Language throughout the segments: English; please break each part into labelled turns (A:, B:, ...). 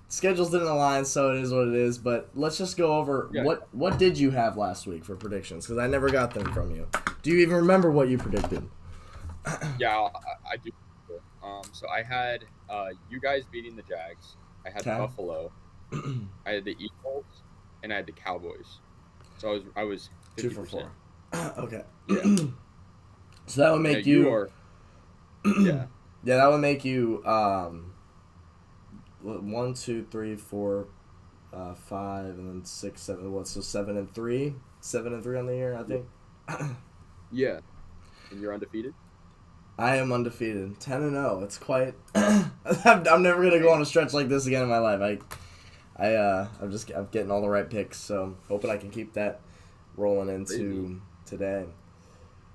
A: Schedules didn't align, so it is what it is. But let's just go over
B: Yeah,
A: what did you have last week for predictions? Because I never got them from you. Do you even remember what you predicted?
B: yeah, I do. So I had you guys beating the Jags. I had
A: Okay.
B: Buffalo. I had the Eagles, and I had the Cowboys. So I was
A: Two
B: fifty
A: for
B: percent.
A: four. Okay.
B: Yeah,
A: So that would
B: I know
A: make
B: you
A: you.
B: are. Yeah,
A: Yeah, that would make you. One, two, three, four, five, and then six, seven. What? So 7-3. 7-3 on the year, I
B: yeah,
A: think.
B: yeah. And you're undefeated.
A: I am undefeated, 10-0. It's quite. I'm never gonna go
B: Hey,
A: on a stretch like this again in my life. I'm getting all the right picks, so hoping I can keep that rolling
B: crazy.
A: into today.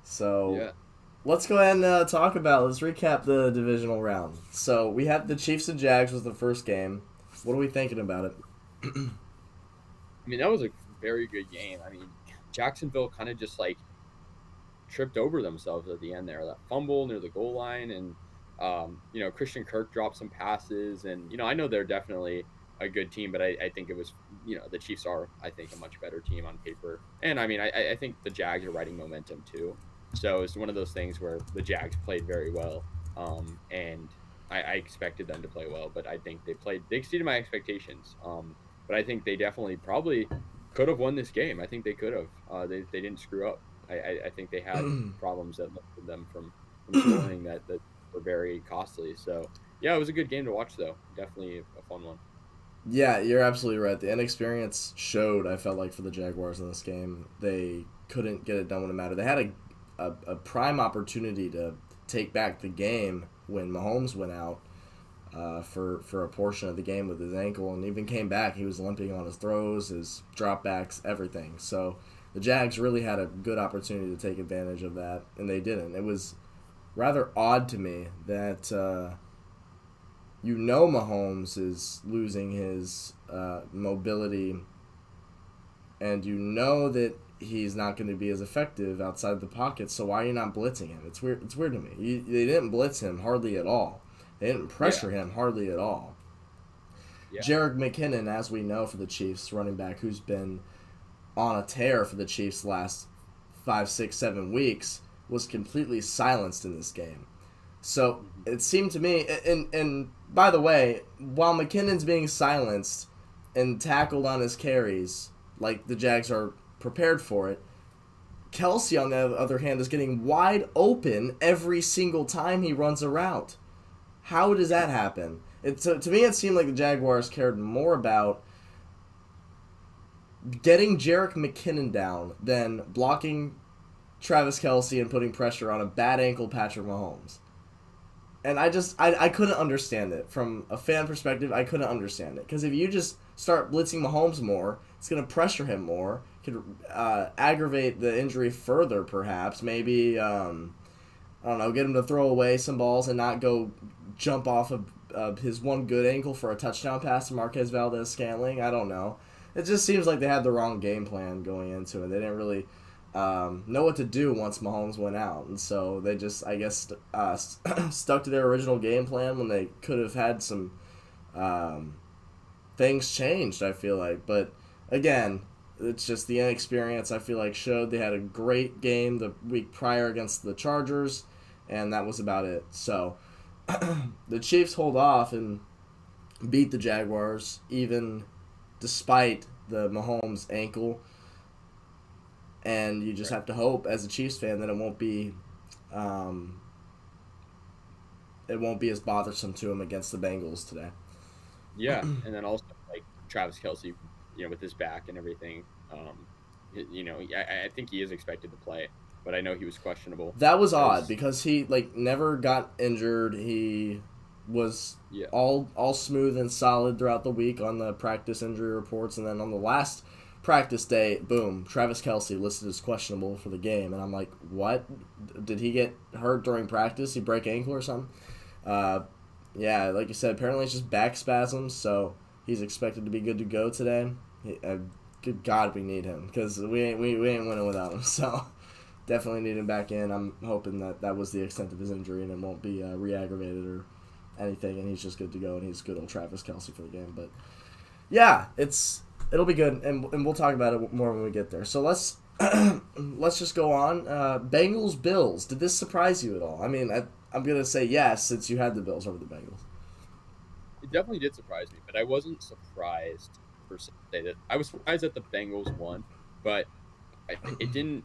A: So
B: Yeah.
A: let's go ahead and let's recap the divisional round. So we had the Chiefs and Jags was the first game. What are we thinking about it?
B: I mean, that was a very good game. I mean, Jacksonville kind of just like tripped over themselves at the end there. That fumble near the goal line, and Christian Kirk dropped some passes, and I know they're definitely a good team, but I think it was the Chiefs are I think a much better team on paper, and I mean I think the Jags are riding momentum too. So it's one of those things where the Jags played very well, and I expected them to play well, but I think they exceeded my expectations. But I think they definitely probably could have won this game. I think they could have. They didn't screw up. I think they had problems that limited them from scoring that were very costly. So yeah, it was a good game to watch though. Definitely a fun one.
A: Yeah, you're absolutely right. The inexperience showed. I felt like for the Jaguars in this game, they couldn't get it done when it mattered. They had a prime opportunity to take back the game when Mahomes went out for a portion of the game with his ankle, and even came back. He was limping on his throws, his dropbacks, everything. So the Jags really had a good opportunity to take advantage of that, and they didn't. It was rather odd to me that. Mahomes is losing his mobility, and that he's not going to be as effective outside the pocket. So why are you not blitzing him? It's weird. It's weird to me. They didn't blitz him hardly at all. They didn't
B: Yeah,
A: pressure him hardly at all.
B: yeah,
A: Jarek McKinnon, as we know for the Chiefs, running back who's been on a tear for the Chiefs last 5, 6, 7 weeks, was completely silenced in this game. So
B: hmm
A: it seemed to me, and by the way, while McKinnon's being silenced and tackled on his carries, like the Jags are prepared for it, Kelsey, on the other hand, is getting wide open every single time he runs a route. How does that happen? To me, it seemed like the Jaguars cared more about getting Jarek McKinnon down than blocking Travis Kelsey and putting pressure on a bad ankle Patrick Mahomes. And I couldn't understand it from a fan perspective. I couldn't understand it because if you just start blitzing Mahomes more, it's going to pressure him more, could aggravate the injury further. Perhaps maybe I don't know, get him to throw away some balls and not go jump off of his one good ankle for a touchdown pass to Marquez Valdez Scantling. I don't know. It just seems like they had the wrong game plan going into it. They didn't really know what to do once Mahomes went out, and so they just, I guess, stuck to their original game plan when they could have had some um, things changed. I feel like, but again, it's just the inexperience. I feel like showed they had a great game the week prior against the Chargers, and that was about it. So the Chiefs hold off and beat the Jaguars, even despite the Mahomes ankle, and you just
B: right.
A: have to hope as a Chiefs fan that um, it won't be as bothersome to him against the Bengals today.
B: Yeah, and then also like Travis Kelsey, with his back and everything. I think he is expected to play, but I know he was questionable
A: That was odd
B: because
A: because he like never got injured. He was
B: yeah,
A: all smooth and solid throughout the week on the practice injury reports, and then on the last practice day, boom, Travis Kelsey listed as questionable for the game, and I'm like, what? Did he get hurt during practice? He break ankle or something? Uh, yeah, like you said, apparently it's just back spasms, so he's expected to be good to go today. Good God, we need him because we ain't winning without him. So definitely need him back in. I'm hoping that was the extent of his injury and it won't be re-aggravated or anything, and he's just good to go, and he's good old Travis Kelce for the game. But yeah, it'll be good, and we'll talk about it more when we get there. So let's just go on. Bengals Bills. Did this surprise you at all? I mean, I'm gonna say yes since you had the Bills over the Bengals.
B: It definitely did surprise me, but I wasn't surprised per se that I was surprised that the Bengals won, but it didn't.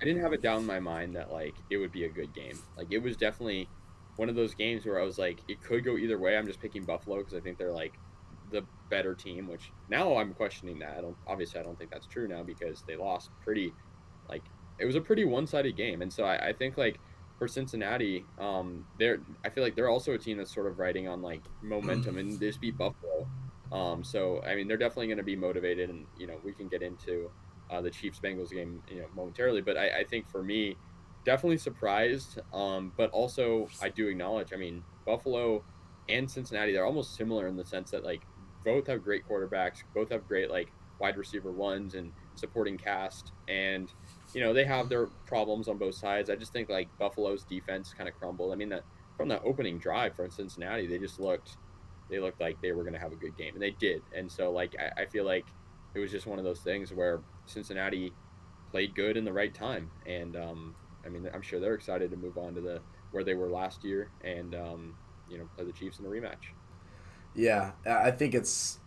B: I didn't have it down in my mind that like it would be a good game. Like it was definitely one of those games where I was like, it could go either way. I'm just picking Buffalo because I think they're like the better team. Which now I'm questioning that. I don't think that's true now because they lost pretty. Like it was a pretty one-sided game, and so I think like for Cincinnati, I feel like they're also a team that's sort of riding on like momentum, and they just beat Buffalo. So I mean, they're definitely going to be motivated, and we can get into the Chiefs Bengals game momentarily. But I think for me, definitely surprised. But also I do acknowledge. I mean, Buffalo and Cincinnati, they're almost similar in the sense that like both have great quarterbacks, both have great like wide receiver ones and supporting cast, and they have their problems on both sides. I just think like Buffalo's defense kind of crumbled. I mean that from the opening drive for Cincinnati, they looked like they were going to have a good game, and they did. And so like I feel like it was just one of those things where Cincinnati played good in the right time, and I mean I'm sure they're excited to move on to the where they were last year and play the Chiefs in a rematch.
A: Yeah, I think it's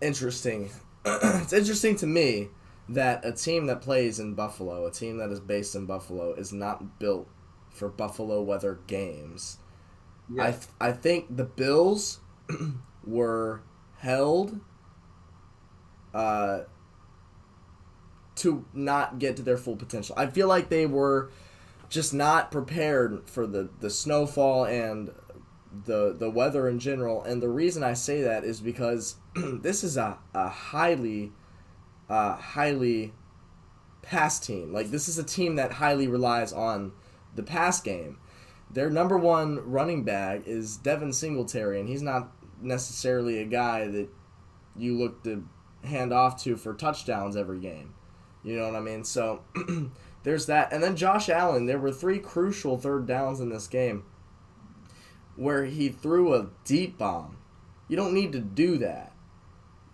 A: interesting. It's interesting to me that a team that plays in Buffalo, a team that is based in Buffalo, is not built for Buffalo weather games.
B: Yeah,
A: I think the Bills were held uh, to not get to their full potential. I feel like they were just not prepared for the snowfall and the weather in general. And the reason I say that is because this is a highly pass team. Like this is a team that highly relies on the pass game. Their number one running back is Devin Singletary, and he's not necessarily a guy that you look to hand off to for touchdowns every game. You know what I mean? So there's that. And then Josh Allen, there were 3 crucial third downs in this game where he threw a deep bomb. You don't need to do that.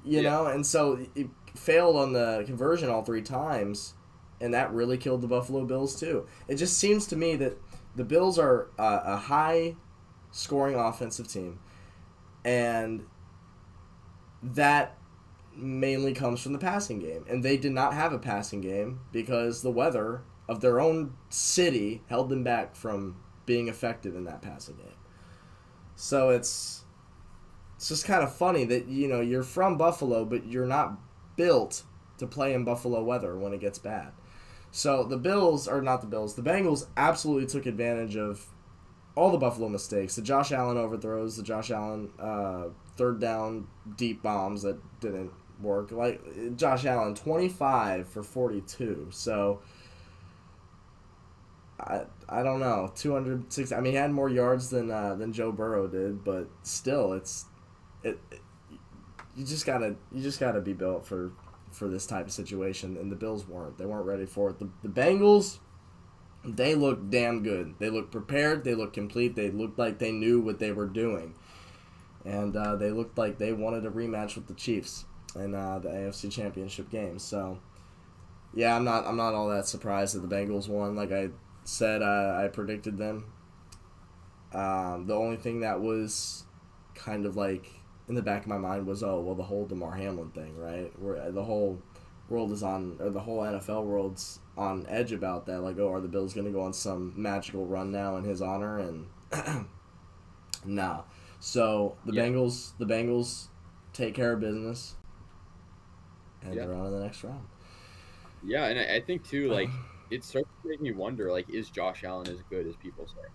A: You
B: yeah,
A: know? And so it failed on the conversion all 3 times, and that really killed the Buffalo Bills too. It just seems to me that the Bills are a high scoring offensive team, and that mainly comes from the passing game. And they did not have a passing game because the weather of their own city held them back from being effective in that passing game. So it's just kind of funny that you're from Buffalo, but you're not built to play in Buffalo weather when it gets bad. So the Bills are not the Bills. The Bengals absolutely took advantage of all the Buffalo mistakes. The Josh Allen overthrows, the Josh Allen third down deep bombs that didn't work. Like Josh Allen, 25 for 42. So I don't know, 260. I mean, he had more yards than Joe Burrow did, but still, it you just gotta be built for this type of situation, and the Bills weren't. They weren't ready for it. The Bengals, they looked damn good. They looked prepared. They looked complete. They looked like they knew what they were doing, and they looked like they wanted a rematch with the Chiefs in the AFC Championship game. So, yeah, I'm not all that surprised that the Bengals won. Like I said, I predicted them. The only thing that was kind of like in the back of my mind was, oh well, the whole DeMar Hamlin thing, right? Where the whole world is on, or the whole NFL world's on edge about that. Like, oh, are the Bills going to go on some magical run now in his honor? And nah. So
B: yeah,
A: The Bengals take care of business, and
B: yeah.
A: they're on to the next round.
B: Yeah, and I think too, like it starts to make me wonder, like, is Josh Allen as good as people say?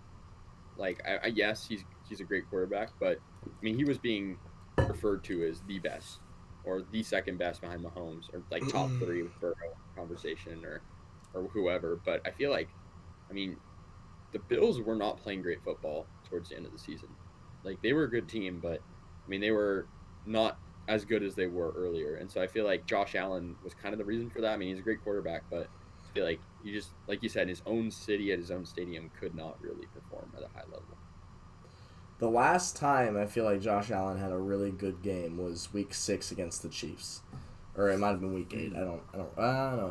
B: Like, I yes, he's a great quarterback, but I mean, he was being referred to as the best or the second best behind Mahomes or like top 3 with Burrow conversation or whoever. But I feel like, I mean, the Bills were not playing great football towards the end of the season. Like they were a good team, but I mean, they were not as good as they were earlier. And so I feel like Josh Allen was kind of the reason for that. I mean, he's a great quarterback, but I feel like you just, like you said, in his own city at his own stadium could not really perform at a high level.
A: The last time I feel like Josh Allen had a really good game was Week 6 against the Chiefs, or it might have been Week 8. I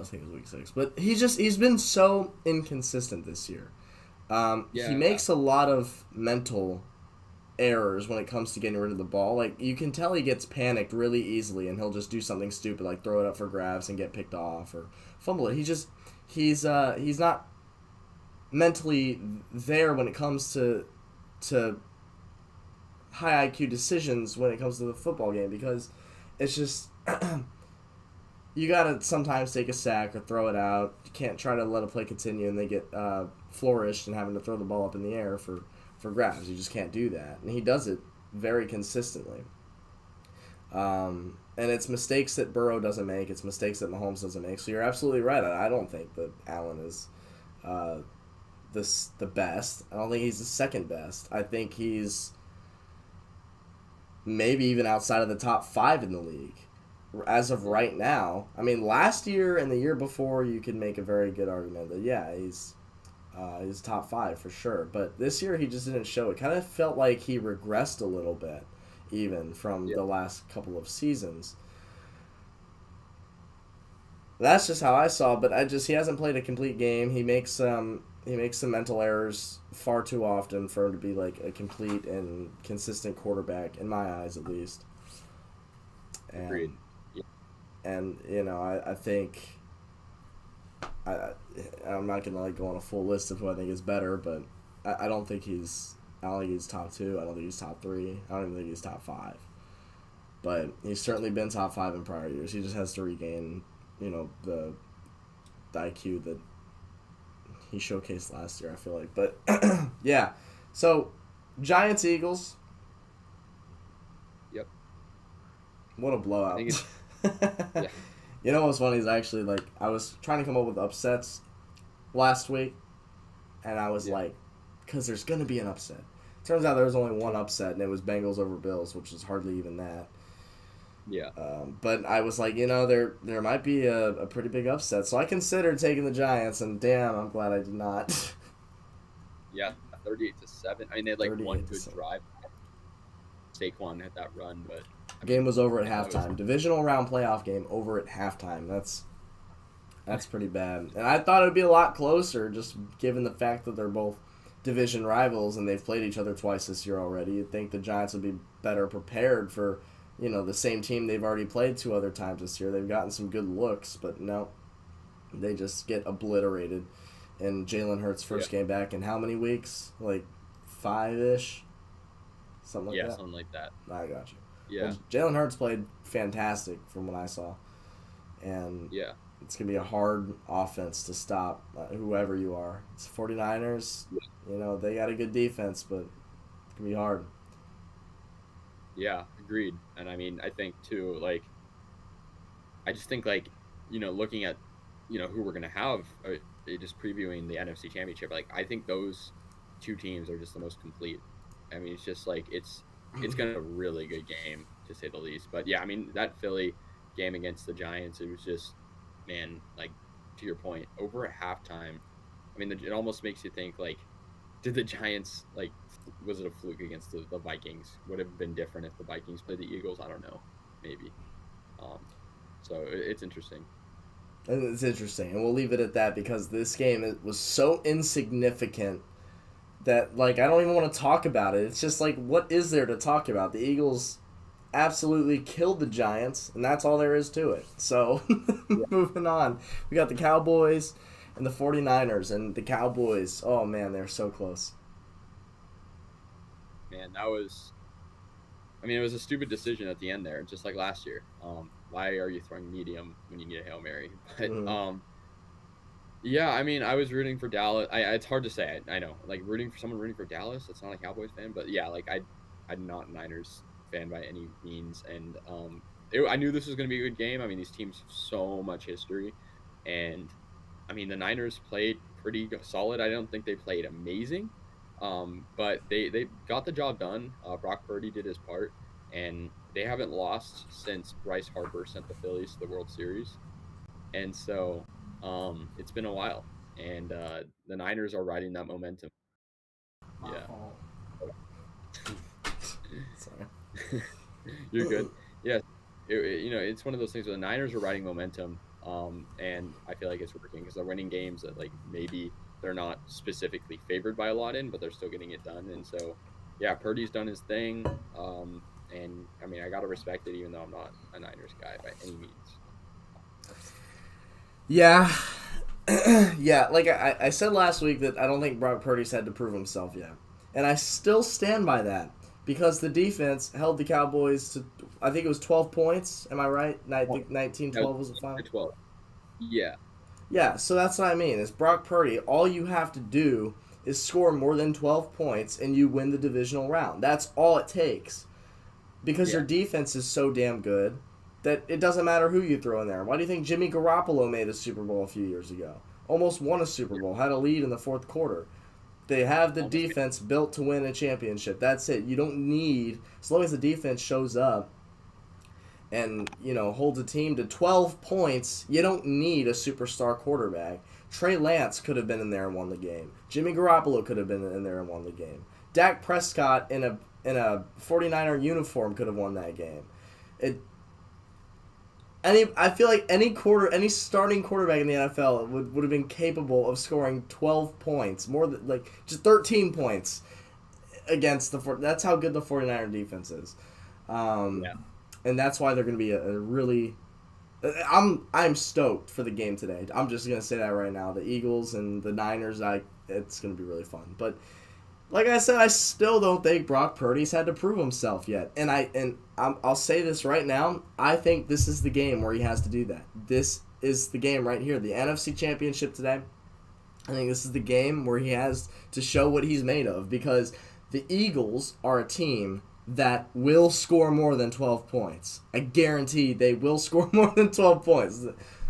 A: think it was Week 6. But he's been so inconsistent this year. He
B: Yeah,
A: makes a lot of mental errors when it comes to getting rid of the ball. Like, you can tell he gets panicked really easily, and he'll just do something stupid like throw it up for grabs and get picked off or fumble it. He's not mentally there when it comes to high IQ decisions when it comes to the football game, because it's just you gotta sometimes take a sack or throw it out. You can't try to let a play continue and they get flourished and having to throw the ball up in the air for grabs. You just can't do that, and he does it very consistently. And it's mistakes that Burrow doesn't make. It's mistakes that Mahomes doesn't make. So you're absolutely right. I don't think that Allen is uh, the best. I don't think he's the second best. I think he's maybe even outside of the top 5 in the league as of right now. I mean, last year and the year before, you could make a very good argument that yeah, he's top 5 for sure. But this year, he just didn't show it. Kind of felt like he regressed a little bit, even from
B: yeah,
A: the last couple of seasons. That's just how I saw it, but he hasn't played a complete game. He makes some mental errors far too often for him to be like a complete and consistent quarterback in my eyes, at least.
B: agreed.
A: And
B: Yeah,
A: I think I I'm not gonna like go on a full list of who I think is better, but I don't think he's top 2. I don't think he's top 3. I don't even think he's top 5. But he's certainly been top 5 in prior years. He just has to regain the IQ that he showcased last year, I feel like. But yeah, so Giants Eagles,
B: yep.
A: what a
B: I
A: blowout.
B: think it's yeah,
A: You know what's funny is actually like I was trying to come up with upsets last week, and I was
B: yeah,
A: like, because there's gonna be an upset. Turns out there was only one upset, and it was Bengals over Bills, which is hardly even that.
B: yeah,
A: But I was like, there might be a pretty big upset, so I considered taking the Giants, and damn, I'm glad I did not.
B: yeah. 38-7. I mean, they had like one
A: 38 to
B: good
A: 7.
B: drive. Saquon had that run, but I
A: Game
B: mean,
A: was over at
B: man, that was
A: halftime. Divisional round playoff game over at halftime. That's pretty bad. And I thought it would be a lot closer, just given the fact that they're both division rivals and they've played each other twice this year already. You'd think the Giants would be better prepared for, the same team they've already played 2 other times this year. They've gotten some good looks, but no, they just get obliterated. And Jalen Hurts'
B: yeah,
A: first game back in how many weeks? Like 5-ish? Something like
B: yeah,
A: that?
B: something like that.
A: I got you.
B: Yeah,
A: Well, Jalen Hurts played fantastic from what I saw. And
B: yeah,
A: it's going to be a hard offense to stop whoever you are. It's 49ers. They got a good defense, but it's going to be hard.
B: yeah. Agreed. And I mean, I think too, like, I just think like, looking at, who we're gonna have, just previewing the NFC Championship. Like, I think those two teams are just the most complete. I mean, it's just like it's gonna be a really good game to say the least. But yeah, I mean that Philly game against the Giants, it was just, man, like, to your point, over at halftime. I mean, it almost makes you think like, did the Giants like, was it a fluke against the Vikings? Would have been different if the Vikings played the Eagles. I don't know, maybe. Um, so it's interesting.
A: And it's interesting. And we'll leave it at that because this game was so insignificant that, like, I don't even want to talk about it. It's just like, what is there to talk about? The Eagles absolutely killed the Giants, and that's all there is to it. So,
B: Yeah,
A: moving on. We got the Cowboys and the 49ers, and the Cowboys, oh man, they're so close.
B: man, that was. I mean, it was a stupid decision at the end there, just like last year. Why are you throwing medium when you need a Hail Mary? But
A: Mm-hmm.
B: yeah, I mean, I was rooting for Dallas. It's hard to say. I know, like, rooting for Dallas. It's not a Cowboys fan, but yeah, like, I'm not a Niners fan by any means, and I knew this was going to be a good game. I mean, these teams have so much history, and I mean, the Niners played pretty solid. I don't think they played amazing, but they got the job done. Brock Purdy did his part, and they haven't lost since Bryce Harper sent the Phillies to the World Series, and so it's been a while, and the Niners are riding that momentum.
A: My
B: Yeah,
A: fault.
B: You're good. Yeah, it's one of those things where the Niners are riding momentum, and I feel like it's working because they're winning games that like maybe they're not specifically favored by a lot in, but they're still getting it done. And so, yeah, Purdy's done his thing, and I mean I gotta respect it, even though I'm not a Niners guy by any means.
A: Yeah. Yeah, like I said last week that I don't think Brock Purdy's had to prove himself yet. And I still stand by that because the defense held the Cowboys to, I think it was 12 points. Am I right? I think 19-12 was the final.
B: 12. Yeah,
A: Yeah, so that's what I mean. Is Brock Purdy, all you have to do is score more than 12 points and you win the divisional round. That's all it takes. Because your
B: yeah.
A: defense is so damn good that it doesn't matter who you throw in there. Why do you think Jimmy Garoppolo made a Super Bowl a few years ago? Almost won a Super Bowl, had a lead in the fourth quarter. They have the
B: Almost.
A: defense built to win a championship. That's it. You don't need, as long as the defense shows up and, holds a team to 12 points, you don't need a superstar quarterback. Trey Lance could have been in there and won the game. Jimmy Garoppolo could have been in there and won the game. Dak Prescott in a 49er uniform could have won that game. I feel like any starting quarterback in the NFL would have been capable of scoring 12 points, more than like just 13 points against that's how good the 49er defense is.
B: Yeah.
A: And that's why they're going to be a really I'm stoked for the game today. I'm just going to say that right now. The Eagles and the Niners, it's going to be really fun. But like I said, I still don't think Brock Purdy's had to prove himself yet. I'll say this right now. I think this is the game where he has to do that. This is the game right here. The NFC Championship today. I think this is the game where he has to show what he's made of because the Eagles are a team that will score more than 12 points. I guarantee they will score more than 12 points.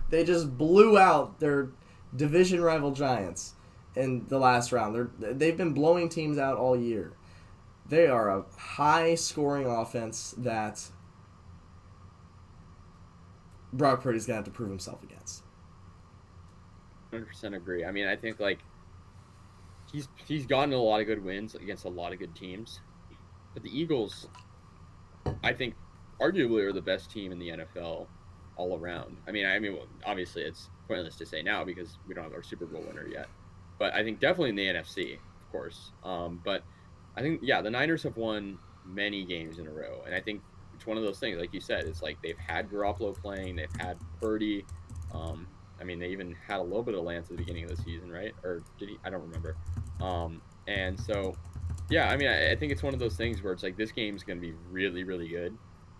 A: They just blew out their division rival Giants in the last round. They've been blowing teams out all year. They are a high-scoring offense that Brock Purdy's going to have to prove himself against.
B: 100% agree. I mean, I think like he's gotten a lot of good wins against a lot of good teams, but the Eagles, I think, arguably are the best team in the NFL all around. I mean, well, obviously it's pointless to say now because we don't have our Super Bowl winner yet, but I think definitely in the NFC, of course. But I think the Niners have won many games in a row, and I think it's one of those things, like you said, it's like they've had Garoppolo playing, they've had Purdy. I mean, they even had a little bit of Lance at the beginning of the season, right? Or did he? I don't remember. And so, yeah, I mean, I think it's one of those things where it's like this game's going to be really, really good.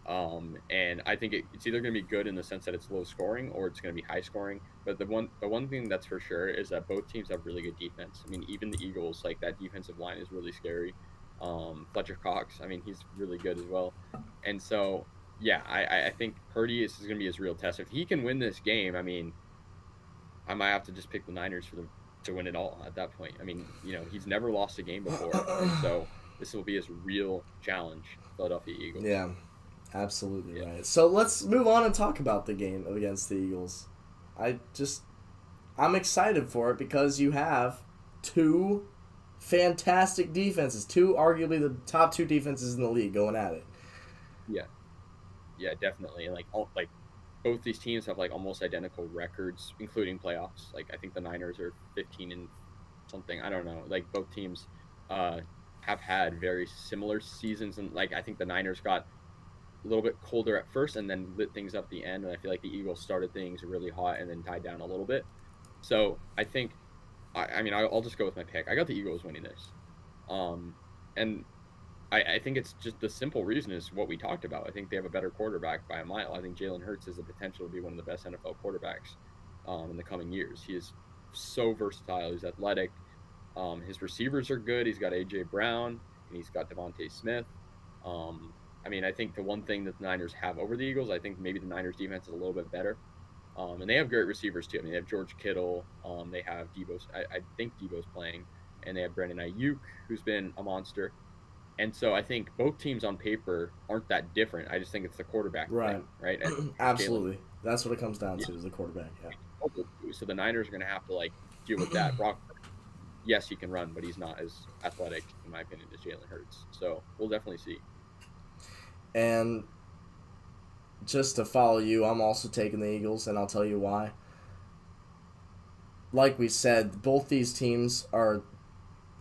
B: And I think it's either going to be good in the sense that it's low scoring or it's going to be high scoring. But the one thing that's for sure is that both teams have really good defense. I mean, even the Eagles, like that defensive line is really scary. Fletcher Cox, I mean, he's really good as well. And so, yeah, I think Purdy is going to be his real test. If he can win this game, I mean, I might have to just pick the Niners to win it all at that point. I mean, he's never lost a game before, and so this will be his real challenge, Philadelphia Eagles.
A: Yeah, absolutely right. So let's move on and talk about the game against the Eagles. I'm excited for it because you have two fantastic defenses, arguably the top two defenses in the league going at it.
B: Yeah, definitely. And like both these teams have like almost identical records, including playoffs. Like I think the Niners are 15 and something. I don't know. Like both teams have had very similar seasons, and like I think the Niners got a little bit colder at first and then lit things up at the end. And I feel like the Eagles started things really hot and then died down a little bit. So I think, I mean, I'll just go with my pick. I got the Eagles winning this, and I think it's just the simple reason is what we talked about. I think they have a better quarterback by a mile. I think Jalen Hurts has the potential to be one of the best NFL quarterbacks in the coming years. He is so versatile. He's athletic. His receivers are good. He's got A.J. Brown, and he's got Devontae Smith. I mean, I think the one thing that the Niners have over the Eagles, I think maybe the Niners defense is a little bit better. And they have great receivers, too. I mean, they have George Kittle. They have Debo. I think Debo's playing. And they have Brandon Ayuk, who's been a monster. And so I think both teams on paper aren't that different. I just think it's the quarterback thing, right?
A: Absolutely. That's what it comes down to is the quarterback. Yeah.
B: So the Niners are going to have to like deal with that. Brock, yes, he can run, but he's not as athletic, in my opinion, as Jalen Hurts. So we'll definitely see.
A: And just to follow you, I'm also taking the Eagles, and I'll tell you why. Like we said, both these teams are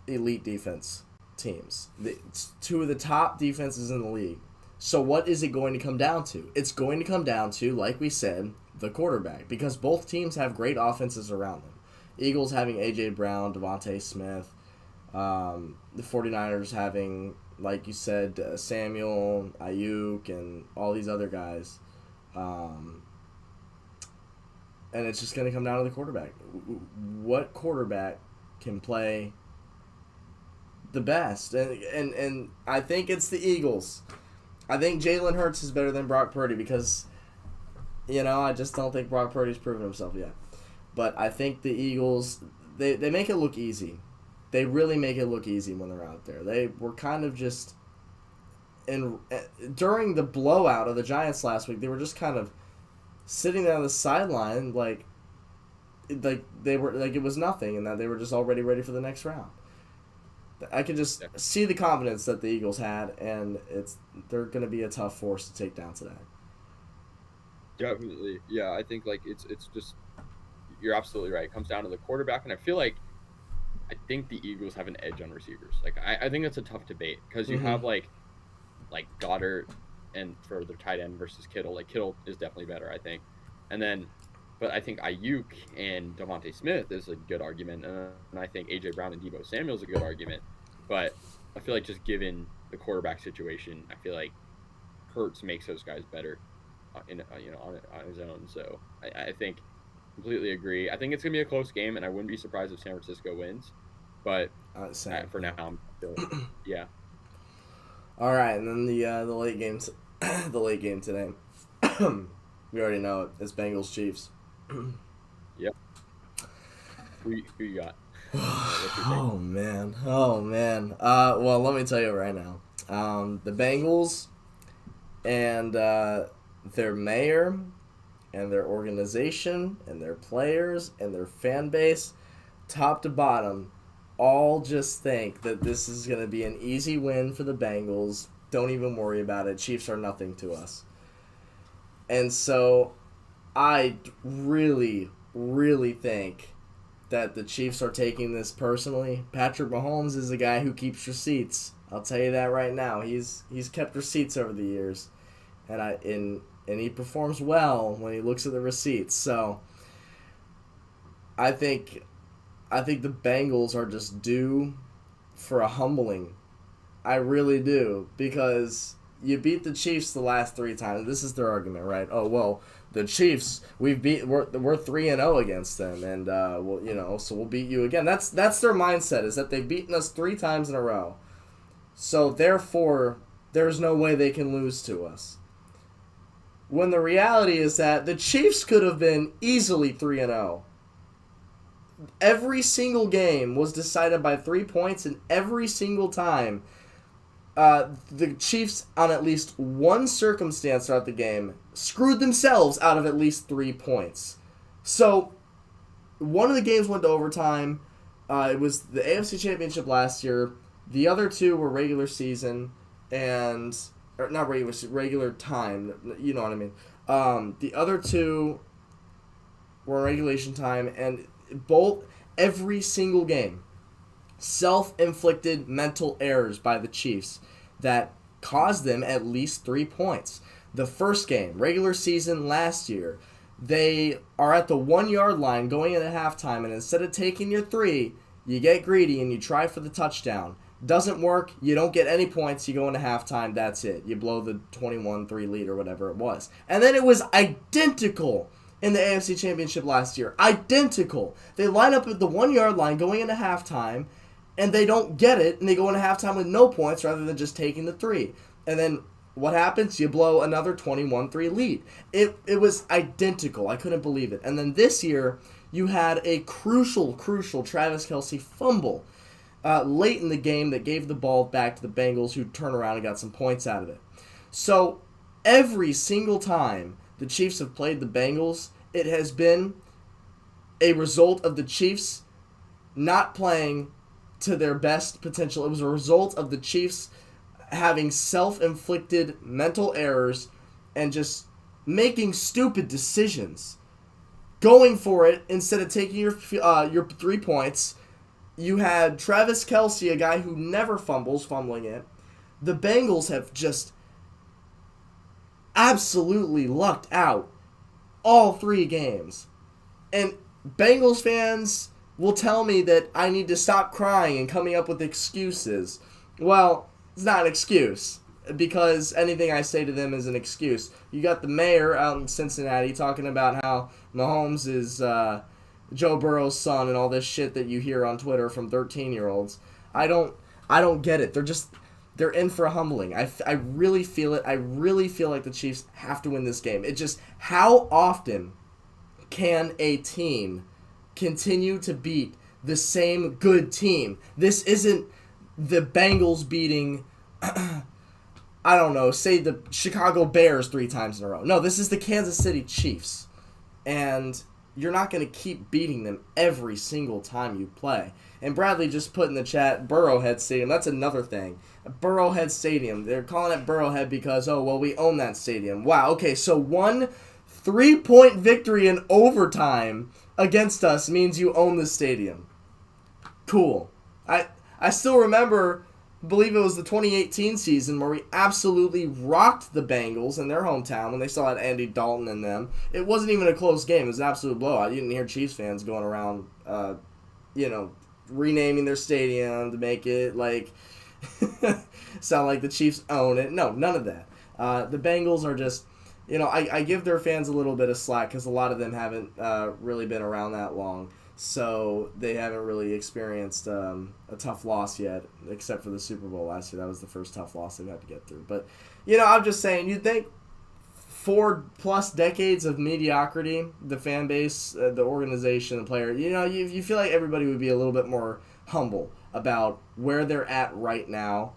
A: elite defense teams. It's two of the top defenses in the league. So what is it going to come down to? It's going to come down to, like we said, the quarterback, because both teams have great offenses around them. Eagles having A.J. Brown, Devontae Smith, the 49ers having, like you said, Samuel, Ayuk, and all these other guys. And it's just going to come down to the quarterback. What quarterback can play the best? And I think it's the Eagles. I think Jalen Hurts is better than Brock Purdy because, I just don't think Brock Purdy's proven himself yet. But I think the Eagles, they make it look easy. They really make it look easy when they're out there. They were kind of just, during the blowout of the Giants last week, they were just kind of sitting there on the sideline like they were like it was nothing, and that they were just already ready for the next round. I could just see the confidence that the Eagles had, and they're going to be a tough force to take down today.
B: Definitely, yeah. I think it's just, you're absolutely right. It comes down to the quarterback, and I think the Eagles have an edge on receivers. I think that's a tough debate because you have like Goddard and for their tight end versus Kittle. Kittle is definitely better, I think, but I think Ayuk and Devontae Smith is a good argument, and I think A.J. Brown and Deebo Samuel is a good argument. But I feel like just given the quarterback situation, I feel like Hurts makes those guys better, on his own. So I think completely agree. I think it's gonna be a close game, and I wouldn't be surprised if San Francisco wins. But for now, I'm feeling, yeah.
A: All right, and then the late games, the late game today. We already know it. It's Bengals Chiefs.
B: Yep. Who you got?
A: Oh man. Well, let me tell you right now. The Bengals and their mayor and their organization and their players and their fan base, top to bottom, all just think that this is going to be an easy win for the Bengals. Don't even worry about it. Chiefs are nothing to us. And so I really, really think that the Chiefs are taking this personally. Patrick Mahomes is a guy who keeps receipts. I'll tell you that right now. He's kept receipts over the years. And he performs well when he looks at the receipts. So I think the Bengals are just due for a humbling. I really do, because you beat the Chiefs the last 3 times. This is their argument, right? Oh, well, the Chiefs, we're 3-0 against them, and so we'll beat you again. That's their mindset, is that they've beaten us 3 times in a row. So therefore, there's no way they can lose to us. When the reality is that the Chiefs could have been easily 3-0. Every single game was decided by 3 points, and every single time the Chiefs, on at least one circumstance throughout the game, screwed themselves out of at least 3 points. So, one of the games went to overtime. It was the AFC Championship last year. The other 2 were regular season, or not regular time. You know what I mean. The other 2 were regulation time, and every single game, self-inflicted mental errors by the Chiefs that caused them at least 3 points. The first game, regular season last year, they are at the 1-yard line going into halftime, and instead of taking your 3, you get greedy and you try for the touchdown. Doesn't work, you don't get any points, you go into halftime, that's it. You blow the 21-3 lead or whatever it was. And then it was identical in the AFC Championship last year. Identical. They line up at the 1-yard line going into halftime, and they don't get it, and they go into halftime with no points rather than just taking the 3. And then what happens? You blow another 21-3 lead. It was identical. I couldn't believe it. And then this year, you had a crucial Travis Kelce fumble late in the game that gave the ball back to the Bengals, who turned around and got some points out of it. So every single time the Chiefs have played the Bengals, it has been a result of the Chiefs not playing to their best potential. It was a result of the Chiefs having self-inflicted mental errors and just making stupid decisions, going for it instead of taking your 3 points. You had Travis Kelce, a guy who never fumbles, fumbling it. The Bengals have just absolutely lucked out all 3 games. And Bengals fans will tell me that I need to stop crying and coming up with excuses. Well, it's not an excuse, because anything I say to them is an excuse. You got the mayor out in Cincinnati talking about how Mahomes is Joe Burrow's son and all this shit that you hear on Twitter from 13-year-olds. I don't get it. They're in for a humbling. I really feel it. I really feel like the Chiefs have to win this game. It just, how often can a team continue to beat the same good team? This isn't the Bengals beating, I don't know, say the Chicago Bears 3 times in a row. No, this is the Kansas City Chiefs. And you're not going to keep beating them every single time you play. And Bradley just put in the chat, Burrowhead Stadium. That's another thing. Burrowhead Stadium. They're calling it Burrowhead because, oh, well, we own that stadium. Wow, okay, so 1 3-point victory in overtime against us means you own the stadium. Cool. I still remember, I believe it was the 2018 season where we absolutely rocked the Bengals in their hometown when they still had Andy Dalton in them. It wasn't even a close game. It was an absolute blowout. You didn't hear Chiefs fans going around, renaming their stadium to make it like sound like the Chiefs own it. No, none of that. The Bengals are just, I give their fans a little bit of slack because a lot of them haven't really been around that long. So they haven't really experienced a tough loss yet, except for the Super Bowl last year. That was the first tough loss they've had to get through. But, I'm just saying, you'd think 4+ decades of mediocrity, the fan base, the organization, the player, you feel like everybody would be a little bit more humble about where they're at right now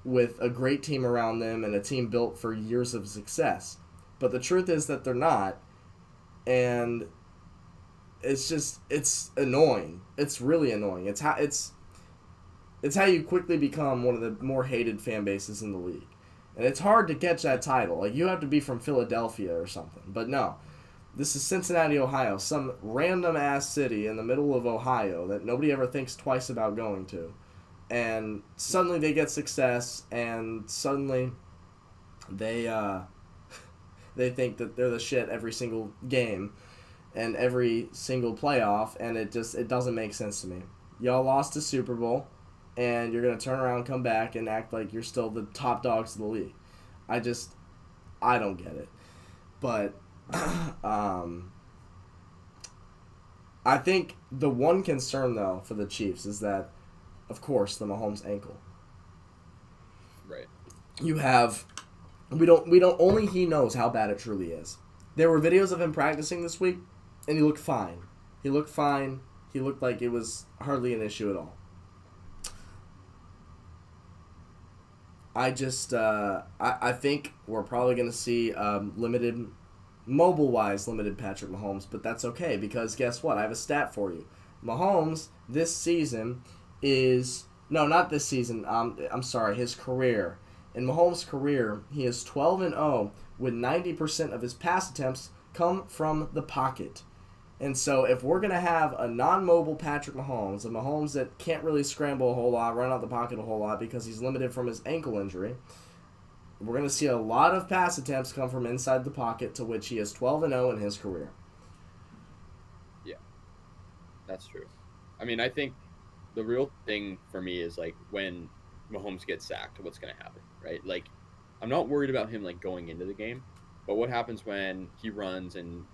A: with a great team around them and a team built for years of success. But the truth is that they're not, and it's annoying. It's really annoying. It's how you quickly become one of the more hated fan bases in the league. And it's hard to catch that title. Like, you have to be from Philadelphia or something. But no. This is Cincinnati, Ohio, some random ass city in the middle of Ohio that nobody ever thinks twice about going to. And suddenly they get success, and suddenly they think that they're the shit every single game and every single playoff, and it doesn't make sense to me. Y'all lost the Super Bowl, and you're going to turn around, come back, and act like you're still the top dogs of the league. I don't get it. But I think the one concern, though, for the Chiefs is that, of course, the Mahomes ankle.
B: Right.
A: We don't only he knows how bad it truly is. There were videos of him practicing this week, and he looked fine. He looked fine. He looked like it was hardly an issue at all. I think we're probably going to see mobile-wise limited Patrick Mahomes, but that's okay because guess what? I have a stat for you. Mahomes this season not this season. I'm sorry, his career. In Mahomes' career, he is 12-0 with 90% of his pass attempts come from the pocket. And so if we're going to have a non-mobile Patrick Mahomes, a Mahomes that can't really scramble a whole lot, run out the pocket a whole lot because he's limited from his ankle injury, we're going to see a lot of pass attempts come from inside the pocket, to which he is 12-0 in his career.
B: Yeah, that's true. I mean, I think the real thing for me is, like, when Mahomes gets sacked, what's going to happen, right? Like, I'm not worried about him, like, going into the game, but what happens when he runs and,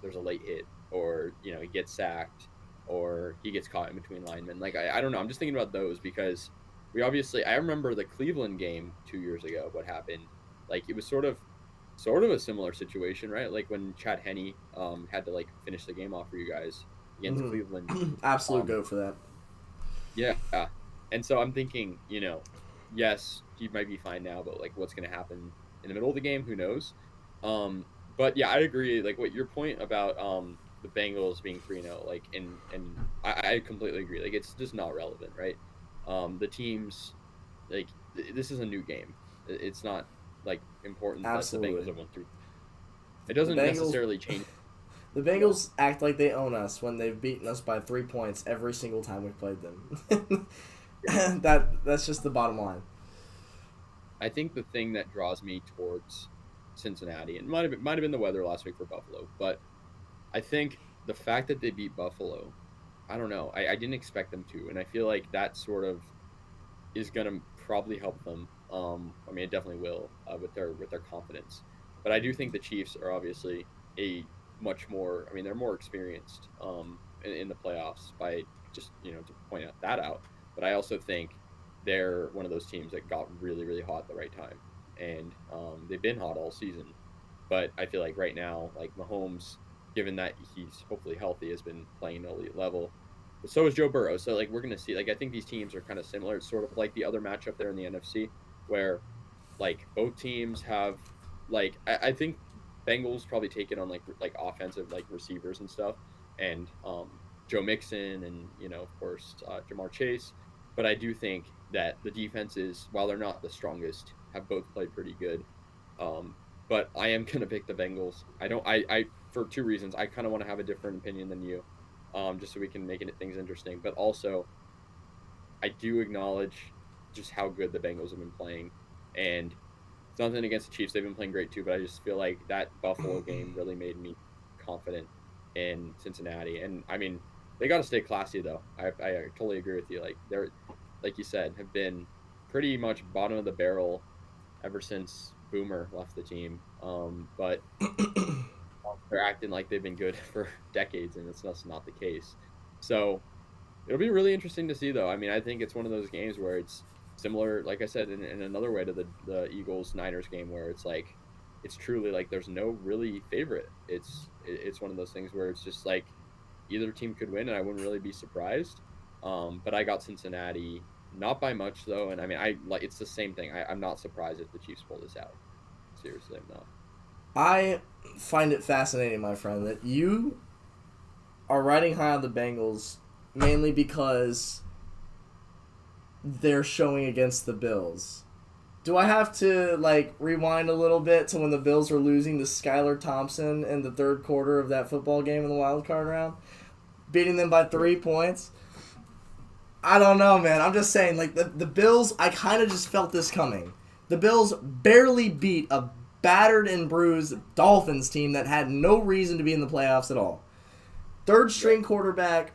B: there's a late hit, or, he gets sacked, or he gets caught in between linemen. Like, I don't know. I'm just thinking about those because I remember the Cleveland game 2 years ago, what happened. Like, it was sort of a similar situation, right? Like, when Chad Henne had to, like, finish the game off for you guys against Cleveland.
A: Absolute goat for that.
B: Yeah. And so I'm thinking, yes, he might be fine now, but, like, what's going to happen in the middle of the game? Who knows? But, yeah, I agree. Like, what your point about the Bengals being 3-0, like, and I completely agree. Like, it's just not relevant, right? The teams, like, this is a new game. It's not like important that the Bengals
A: Absolutely.
B: have won through. It
A: The
B: doesn't
A: Bengals
B: necessarily change.
A: the
B: Yeah,
A: Bengals act like they own us when they've beaten us by 3 points every single time we've played them.
B: yeah.
A: That's just the bottom line.
B: I think the thing that draws me towards Cincinnati, and might have been the weather last week for Buffalo, but I think the fact that they beat Buffalo, I don't know. I didn't expect them to, and I feel like that sort of is going to probably help them. I mean, it definitely will with their confidence. But I do think the Chiefs are obviously a much more. I mean, they're more experienced in the playoffs by just to point that out. But I also think they're one of those teams that got really really hot at the right time, and they've been hot all season. But I feel like right now, like Mahomes, given that he's hopefully healthy, has been playing an elite level. But so is Joe Burrow. So like we're gonna see. Like I think these teams are kind of similar. It's sort of like the other matchup there in the NFC, where like both teams have I think Bengals probably take it on like offensive like receivers and stuff, and Joe Mixon and of course Jamar Chase. But I do think that the defenses, while they're not the strongest, have both played pretty good. Um, but I am gonna pick the Bengals. I don't. I for two reasons. I kind of want to have a different opinion than you, just so we can make things interesting. But also, I do acknowledge just how good the Bengals have been playing, and it's nothing against the Chiefs. They've been playing great too, but I just feel like that Buffalo game really made me confident in Cincinnati. And I mean, they got to stay classy though. I totally agree with you. Like they're like you said have been pretty much bottom of the barrel ever since Boomer left the team. But they're acting like they've been good for decades, and it's just not the case. So it'll be really interesting to see, though. I mean, I think it's one of those games where it's similar, like I said, in another way to the Eagles Niners game, where it's like it's truly like there's no really favorite. It's one of those things where it's just like either team could win, and I wouldn't really be surprised. But I got Cincinnati, not by much though, and I mean, I like it's the same thing. I'm not surprised if the Chiefs pull this out. Seriously, I'm not.
A: I find it fascinating, my friend, that you are riding high on the Bengals mainly because they're showing against the Bills. Do I have to like rewind a little bit to when the Bills were losing to Skylar Thompson in the third quarter of that football game in the wild card round, beating them by 3 points? I don't know, man. I'm just saying, like the Bills. I kind of just felt this coming. The Bills barely beat a battered and bruised Dolphins team that had no reason to be in the playoffs at all. Third string quarterback,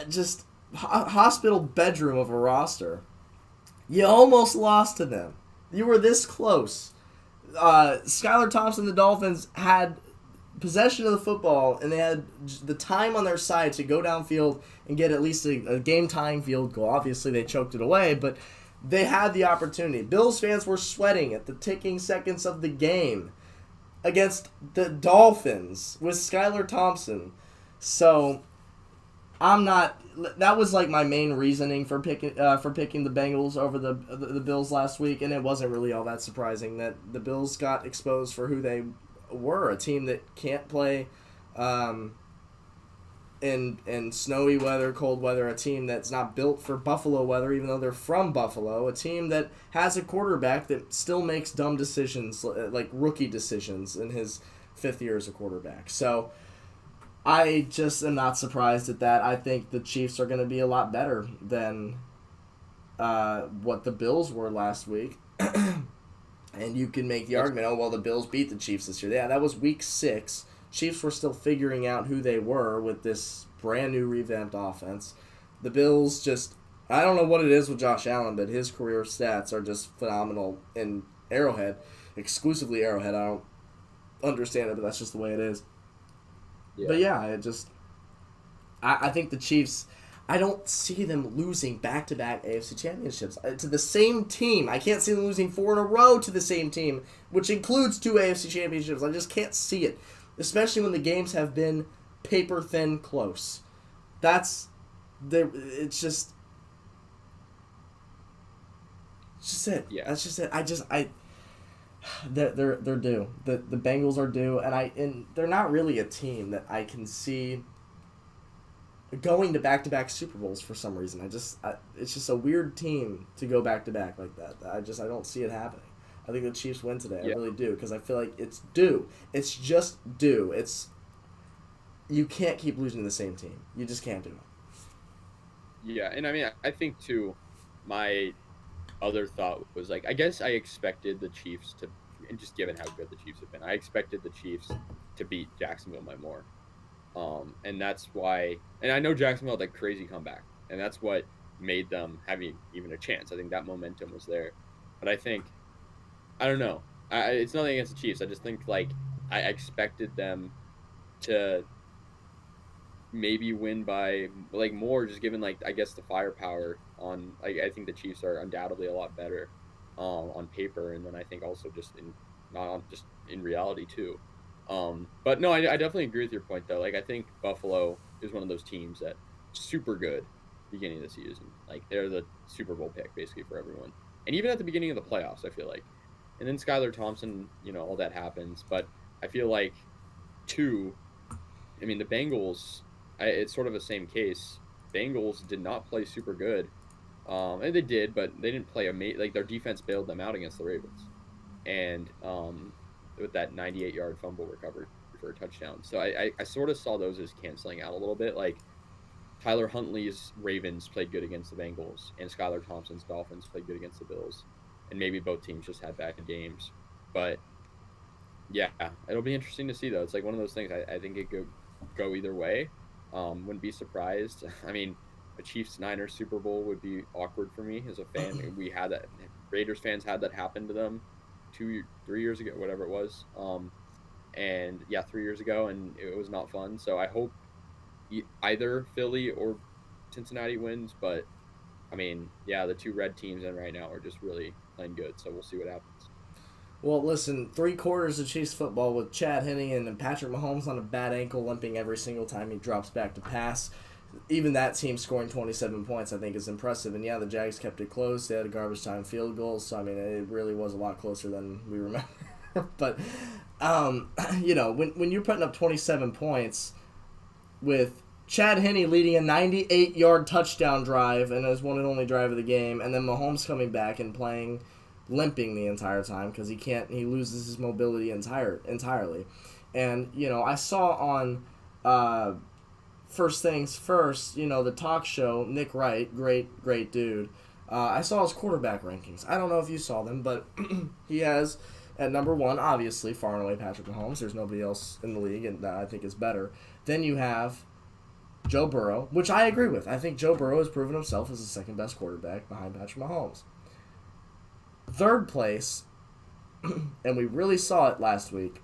A: just hospital bedroom of a roster. You almost lost to them. You were this close. Skylar Thompson, the Dolphins, had possession of the football, and they had the time on their side to go downfield and get at least a game-tying field goal. Obviously, they choked it away, but they had the opportunity. Bills fans were sweating at the ticking seconds of the game against the Dolphins with Skylar Thompson. So I'm not. That was like my main reasoning for picking the Bengals over the Bills last week, and it wasn't really all that surprising that the Bills got exposed for who they were, a team that can't play in snowy weather, cold weather, a team that's not built for Buffalo weather, even though they're from Buffalo, a team that has a quarterback that still makes dumb decisions, like rookie decisions in his fifth year as a quarterback. So I just am not surprised at that. I think the Chiefs are going to be a lot better than what the Bills were last week. And you can make the argument, oh, well, the Bills beat the Chiefs this year. Yeah, that was week 6. Chiefs were still figuring out who they were with this brand new revamped offense. The Bills just, I don't know what it is with Josh Allen, but his career stats are just phenomenal in Arrowhead, exclusively Arrowhead. I don't understand it, but that's just the way it is.
B: Yeah.
A: But yeah, I think the Chiefs, I don't see them losing back-to-back AFC championships to the same team. I can't see them losing 4 in a row to the same team, which includes 2 AFC championships. I just can't see it, especially when the games have been paper-thin close. It's just it.
B: Yeah.
A: That's just it. They're due. The Bengals are due, and they're not really a team that I can see going to back-to-back Super Bowls for some reason. It's just a weird team to go back-to-back like that. I don't see it happening. I think the Chiefs win today. I
B: Yeah,
A: really do because I feel like it's due. It's just due. It's you can't keep losing to the same team. You just can't do it.
B: yeah, and I mean, I think too. My other thought was like, I guess I expected the Chiefs to, and just given how good the Chiefs have been, I expected the Chiefs to beat Jacksonville by more. And that's why, and I know Jacksonville had that crazy comeback, and that's what made them having even a chance. I think that momentum was there, but I think I don't know. It's nothing against the Chiefs. I just think like I expected them to maybe win by like more, just given like I guess the firepower on. Like I think the Chiefs are undoubtedly a lot better on paper, and then I think also just in not on just in reality too. But no, I definitely agree with your point though. Like I think Buffalo is one of those teams that super good beginning of the season. Like they're the Super Bowl pick basically for everyone, and even at the beginning of the playoffs, I feel like. And then Skylar Thompson, all that happens, but I feel like two. I mean, the Bengals. It's sort of the same case. Bengals did not play super good, and they did, but they didn't play like their defense bailed them out against the Ravens, and with that 98-yard fumble recovery for a touchdown. So I sort of saw those as canceling out a little bit. Like Tyler Huntley's Ravens played good against the Bengals, and Skylar Thompson's Dolphins played good against the Bills, and maybe both teams just had bad games, but yeah, it'll be interesting to see though. It's like one of those things. I think it could go either way. Wouldn't be surprised. I mean, a Chiefs Niners Super Bowl would be awkward for me as a fan. We had that. Raiders fans had that happen to them 3 years ago, whatever it was. And yeah, 3 years ago, and it was not fun. So I hope either Philly or Cincinnati wins. But I mean, yeah, the two red teams in right now are just really playing good. So we'll see what happens.
A: Well, listen, 3 quarters of Chiefs football with Chad Henne and Patrick Mahomes on a bad ankle, limping every single time he drops back to pass. Even that team scoring 27 points, I think, is impressive. And yeah, the Jags kept it close. They had a garbage time field goal, so I mean, it really was a lot closer than we remember. But when you're putting up 27 points with Chad Henne leading a 98-yard touchdown drive and his one and only drive of the game, and then Mahomes coming back and playing limping the entire time because he loses his mobility entirely. And I saw on First Things First, the talk show, Nick Wright, great dude. I saw his quarterback rankings. I don't know if you saw them, but he has at number one, obviously, far and away Patrick Mahomes. There's nobody else in the league and that I think is better. Then you have Joe Burrow, which I agree with. I think Joe Burrow has proven himself as the second best quarterback behind Patrick Mahomes. Third place, and we really saw it last week,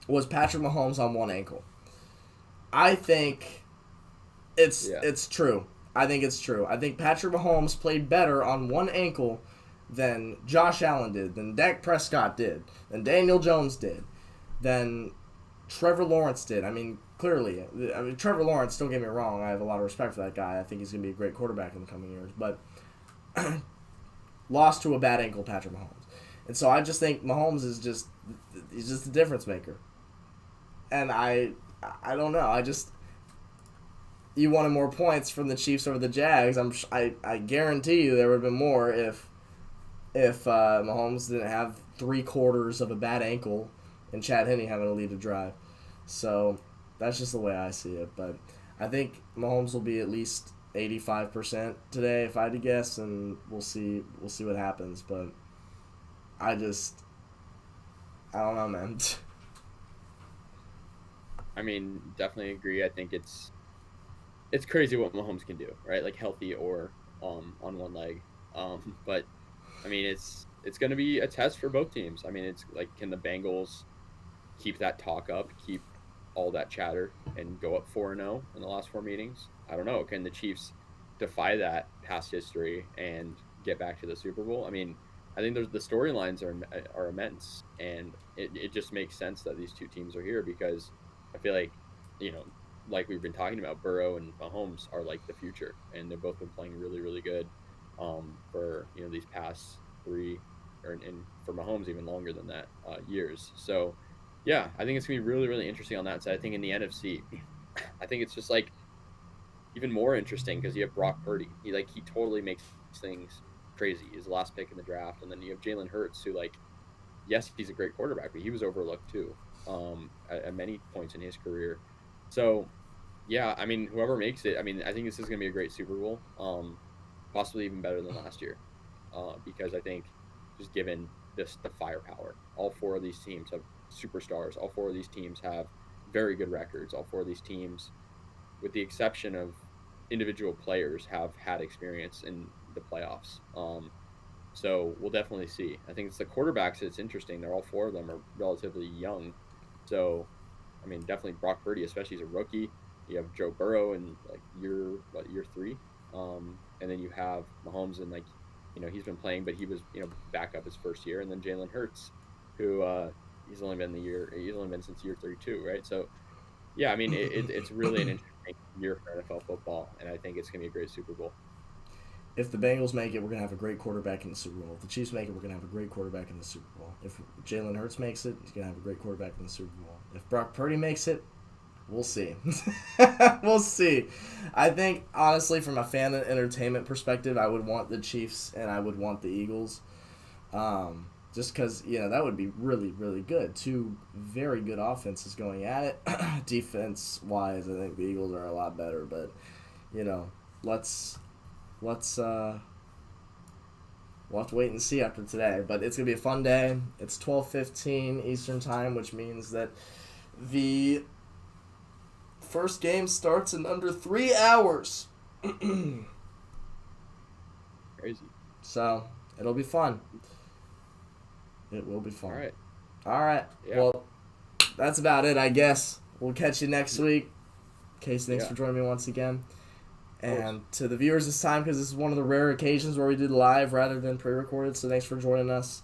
A: was Patrick Mahomes on one ankle. I think it's true. I think it's true. I think Patrick Mahomes played better on one ankle than Josh Allen did, than Dak Prescott did, than Daniel Jones did, than Trevor Lawrence did. I mean, clearly. Trevor Lawrence, don't get me wrong, I have a lot of respect for that guy. I think he's going to be a great quarterback in the coming years. But lost to a bad ankle Patrick Mahomes. And so I just think Mahomes is he's just a difference maker. And I don't know. You wanted more points from the Chiefs over the Jags. I guarantee you there would have been more if Mahomes didn't have 3/4 of a bad ankle and Chad Henne having to lead a drive. So that's just the way I see it. But I think Mahomes will be at least 85% today, if I had to guess, and we'll see what happens. But I don't know, man.
B: I mean, definitely agree. I think it's crazy what Mahomes can do, right? Like healthy or on one leg. But I mean, it's going to be a test for both teams. I mean, it's like, can the Bengals keep that talk up, keep all that chatter, and go up 4-0 in the last 4 meetings? I don't know. Can the Chiefs defy that past history and get back to the Super Bowl? I mean, I think the storylines are immense, and it just makes sense that these two teams are here because I feel like, like we've been talking about, Burrow and Mahomes are like the future, and they've both been playing really, really good for these past 3, and for Mahomes even longer than that years. So yeah, I think it's gonna be really, really interesting on that side. I think in the NFC, I think it's just like even more interesting because you have Brock Purdy. He totally makes things crazy. He's the last pick in the draft, and then you have Jalen Hurts, who yes, he's a great quarterback, but he was overlooked too, at many points in his career. So yeah, I mean, whoever makes it, I mean, I think this is going to be a great Super Bowl, possibly even better than last year, because I think just given the firepower, all four of these teams have superstars. All four of these teams have very good records. All four of these teams, with the exception of individual players, have had experience in the playoffs. So we'll definitely see. I think it's the quarterbacks that's interesting. They're all four of them are relatively young. So, I mean, definitely Brock Purdy, especially as a rookie. You have Joe Burrow in year three, and then you have Mahomes and he's been playing, but he was back up his first year, and then Jalen Hurts, who he's only been since year 32, right? So yeah, I mean it's really an interesting year for NFL football, and I think it's gonna be a great Super Bowl.
A: If the Bengals make it, we're gonna have a great quarterback in the Super Bowl. If the Chiefs make it, we're gonna have a great quarterback in the Super Bowl. If Jalen Hurts makes it, he's gonna have a great quarterback in the Super Bowl. If Brock Purdy makes it, we'll see. We'll see. I think honestly, from a fan entertainment perspective, I would want the Chiefs and I would want the Eagles. Just because that would be really, really good. Two very good offenses going at it. Defense wise, I think the Eagles are a lot better, but let's we'll have to wait and see after today. But it's gonna be a fun day. It's 12:15 Eastern time, which means that the first game starts in under 3 hours.
B: Crazy.
A: So it'll be fun. It will be fun.
B: All right.
A: Yeah. Well, that's about it, I guess. We'll catch you next week. Casey, thanks for joining me once again. And to the viewers this time, because this is one of the rare occasions where we did live rather than pre-recorded, so thanks for joining us.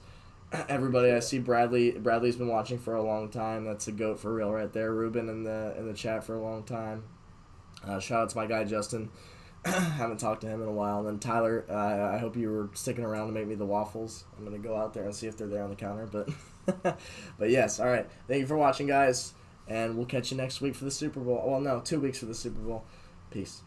A: Everybody, I see Bradley's been watching for a long time. That's a goat for real right there. Ruben in the chat for a long time. Shout out to my guy Justin. Haven't talked to him in a while. And then Tyler, I hope you were sticking around to make me the waffles. I'm gonna go out there and see if they're there on the counter. But yes, all right. Thank you for watching, guys, and we'll catch you next week for the Super Bowl. Well, no, 2 weeks for the Super Bowl. Peace.